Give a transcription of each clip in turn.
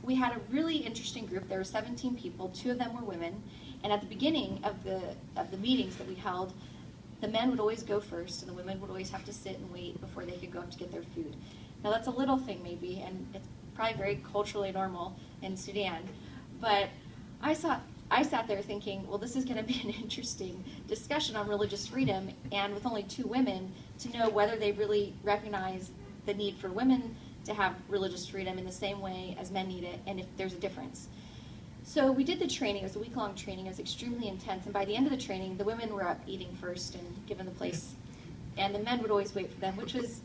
we had a really interesting group. There were 17 people, 2 of them were women, and at the beginning of the meetings that we held, the men would always go first, and the women would always have to sit and wait before they could go up to get their food. Now that's a little thing maybe, and it's probably very culturally normal in Sudan, but I sat there thinking, well, this is going to be an interesting discussion on religious freedom, and with only 2 women, to know whether they really recognize the need for women to have religious freedom in the same way as men need it, and if there's a difference. So we did the training. It was a week-long training. It was extremely intense, and by the end of the training, the women were up eating first and given the place, and the men would always wait for them, which was,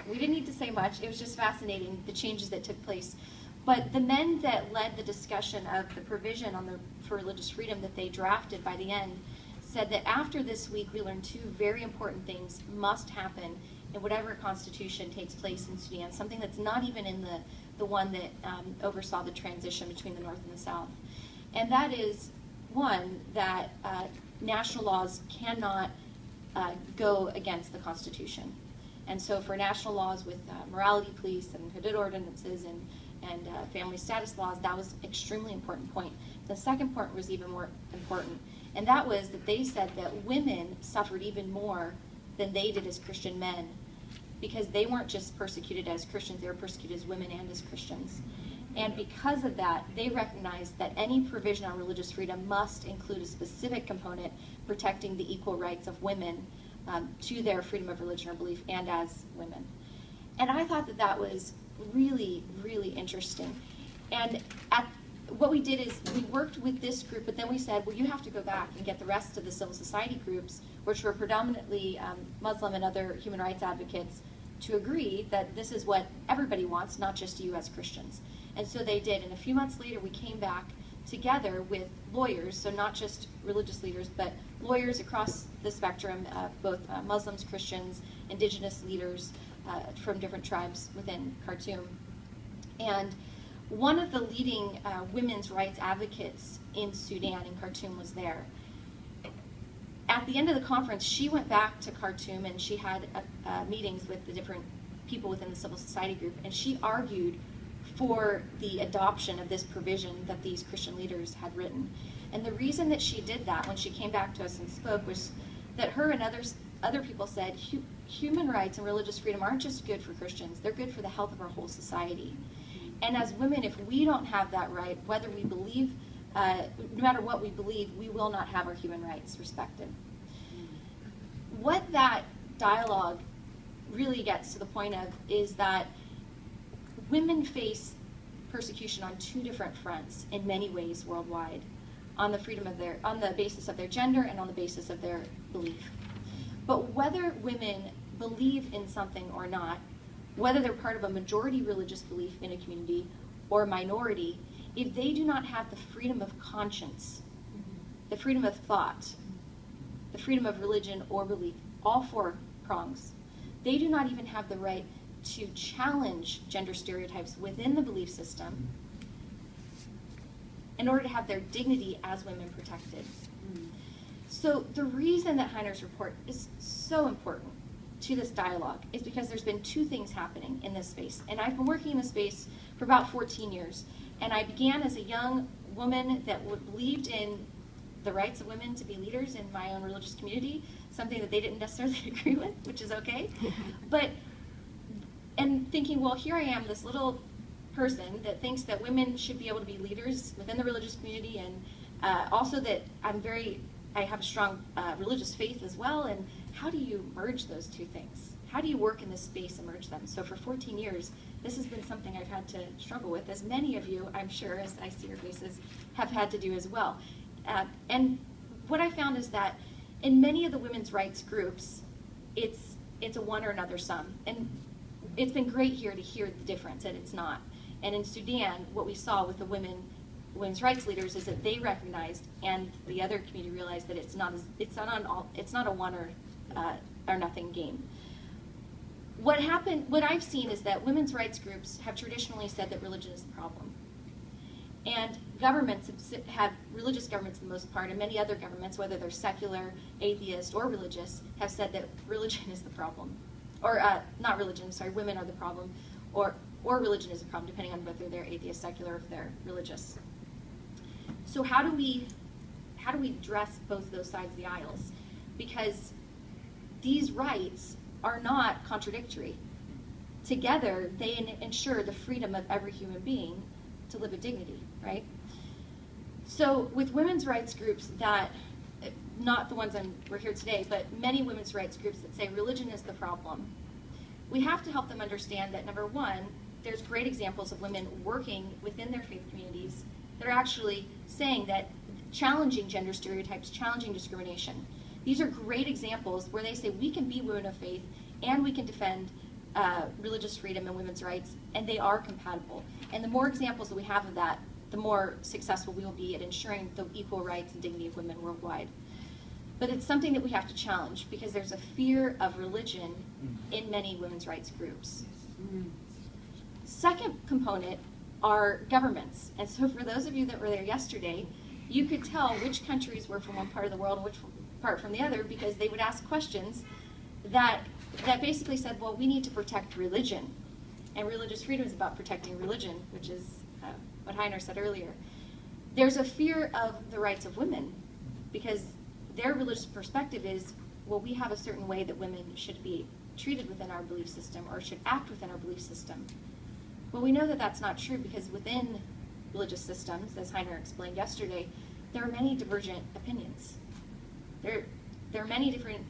we didn't need to say much. It was just fascinating, the changes that took place. But the men that led the discussion of the provision for religious freedom that they drafted by the end said that after this week, we learned 2 very important things must happen in whatever constitution takes place in Sudan, something that's not even in the one that oversaw the transition between the North and the South. And that is, 1, that national laws cannot go against the Constitution. And so for national laws with morality police and hudud ordinances and family status laws, that was an extremely important point. The second point was even more important, and that was that they said that women suffered even more than they did as Christian men, because they weren't just persecuted as Christians, they were persecuted as women and as Christians. And because of that, they recognized that any provision on religious freedom must include a specific component protecting the equal rights of women to their freedom of religion or belief and as women. And I thought that that was really, really interesting. And what we did is we worked with this group, but then we said, well, you have to go back and get the rest of the civil society groups, which were predominantly Muslim and other human rights advocates, to agree that this is what everybody wants, not just you as Christians. And so they did. And a few months later, we came back together with lawyers, so not just religious leaders, but lawyers across the spectrum, both Muslims, Christians, indigenous leaders from different tribes within Khartoum. And one of the leading women's rights advocates in Sudan, in Khartoum, was there. At the end of the conference, she went back to Khartoum and she had meetings with the different people within the civil society group, and she argued for the adoption of this provision that these Christian leaders had written. And the reason that she did that when she came back to us and spoke was that her and other people said human rights and religious freedom aren't just good for Christians, they're good for the health of our whole society. And as women, if we don't have that right, whether we believe, no matter what we believe, we will not have our human rights respected. What that dialogue really gets to the point of is that women face persecution on 2 different fronts in many ways worldwide, on the basis of their gender and on the basis of their belief. But whether women believe in something or not, whether they're part of a majority religious belief in a community or a minority, if they do not have the freedom of conscience, the freedom of thought, the freedom of religion or belief, all 4 prongs, they do not even have the right to challenge gender stereotypes within the belief system in order to have their dignity as women protected. So the reason that Heiner's report is so important to this dialogue is because there's been 2 things happening in this space. And I've been working in this space for about 14 years. And I began as a young woman that believed in the rights of women to be leaders in my own religious community, something that they didn't necessarily agree with, which is okay. And thinking, well, here I am, this little person that thinks that women should be able to be leaders within the religious community, and also that I have a strong religious faith as well, and how do you merge those 2 things? How do you work in this space and merge them? So for 14 years, this has been something I've had to struggle with, as many of you, I'm sure, as I see your faces, have had to do as well. And what I found is that in many of the women's rights groups, it's a one or another sum. And it's been great here to hear the difference, and it's not. And in Sudan, what we saw with the women's rights leaders is that they recognized, and the other community realized, that it's not a one or nothing game. What I've seen is that women's rights groups have traditionally said that religion is the problem. And governments have religious governments for the most part, and many other governments, whether they're secular, atheist, or religious, have said that religion is the problem. Or not religion, sorry, women are the problem. Or or religion is a problem, depending on whether they're atheist, secular, or if they're religious. So how do we address both those sides of the aisles? Because these rights are not contradictory. Together, they ensure the freedom of every human being to live with dignity, right? So with women's rights groups that, not the ones we're here today, but many women's rights groups that say religion is the problem, we have to help them understand that, number one, there's great examples of women working within their faith communities that are actually saying that, challenging gender stereotypes, challenging discrimination. These are great examples where they say we can be women of faith and we can defend religious freedom and women's rights, and they are compatible. And the more examples that we have of that, the more successful we will be at ensuring the equal rights and dignity of women worldwide. But it's something that we have to challenge because there's a fear of religion in many women's rights groups. Second component are governments. And so for those of you that were there yesterday, you could tell which countries were from one part of the world and which part from the other because they would ask questions that basically said, well, we need to protect religion. And religious freedom is about protecting religion, which is what Heiner said earlier. There's a fear of the rights of women because their religious perspective is, well, we have a certain way that women should be treated within our belief system or should act within our belief system. Well, we know that that's not true because within religious systems, as Heiner explained yesterday, there are many divergent opinions. There are many different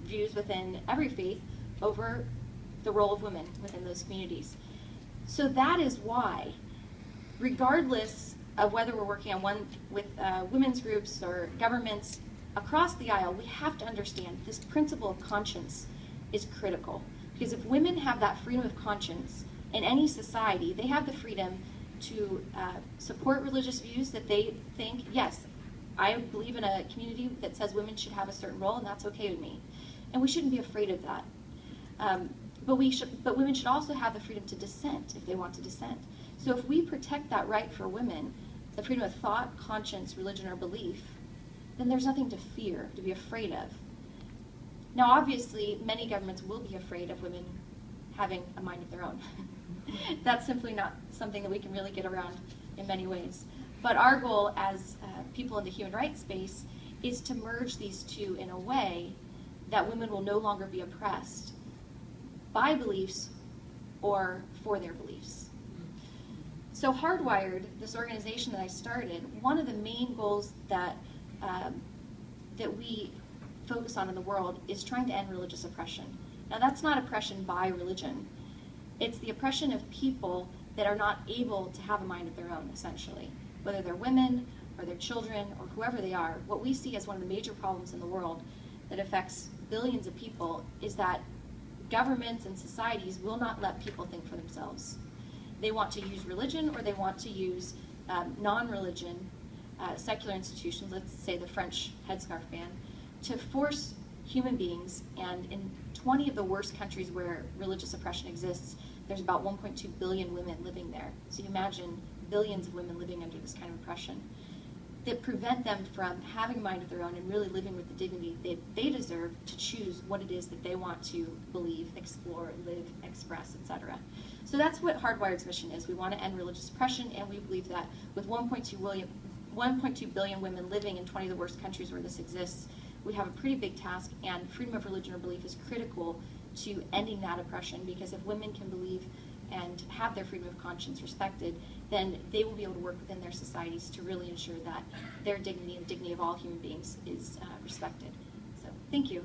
views within every faith over the role of women within those communities. So that is why, regardless of whether we're working on with women's groups or governments across the aisle, we have to understand this principle of conscience is critical. Because if women have that freedom of conscience in any society, they have the freedom to support religious views that they think, yes, I believe in a community that says women should have a certain role, and that's okay with me. And we shouldn't be afraid of that. But women should also have the freedom to dissent if they want to dissent. So if we protect that right for women, the freedom of thought, conscience, religion, or belief, then there's nothing to fear, to be afraid of. Now, obviously, many governments will be afraid of women having a mind of their own. That's simply not something that we can really get around in many ways. But our goal as people in the human rights space is to merge these two in a way that women will no longer be oppressed by beliefs or for their beliefs. So Hardwired, this organization that I started, one of the main goals that we focus on in the world is trying to end religious oppression. Now that's not oppression by religion. It's the oppression of people that are not able to have a mind of their own, essentially. Whether they're women or their children or whoever they are, what we see as one of the major problems in the world that affects billions of people is that governments and societies will not let people think for themselves. They want to use religion or they want to use non-religion, secular institutions, let's say the French headscarf ban, to force human beings, and in 20 of the worst countries where religious oppression exists, there's about 1.2 billion women living there. So you imagine billions of women living under this kind of oppression that prevent them from having a mind of their own and really living with the dignity that they deserve to choose what it is that they want to believe, explore, live, express, etc. So that's what Hardwired's mission is. We want to end religious oppression, and we believe that with 1.2 billion women living in 20 of the worst countries where this exists, we have a pretty big task, and freedom of religion or belief is critical to ending that oppression, because if women can believe and have their freedom of conscience respected, then they will be able to work within their societies to really ensure that their dignity and the dignity of all human beings is respected. So, thank you.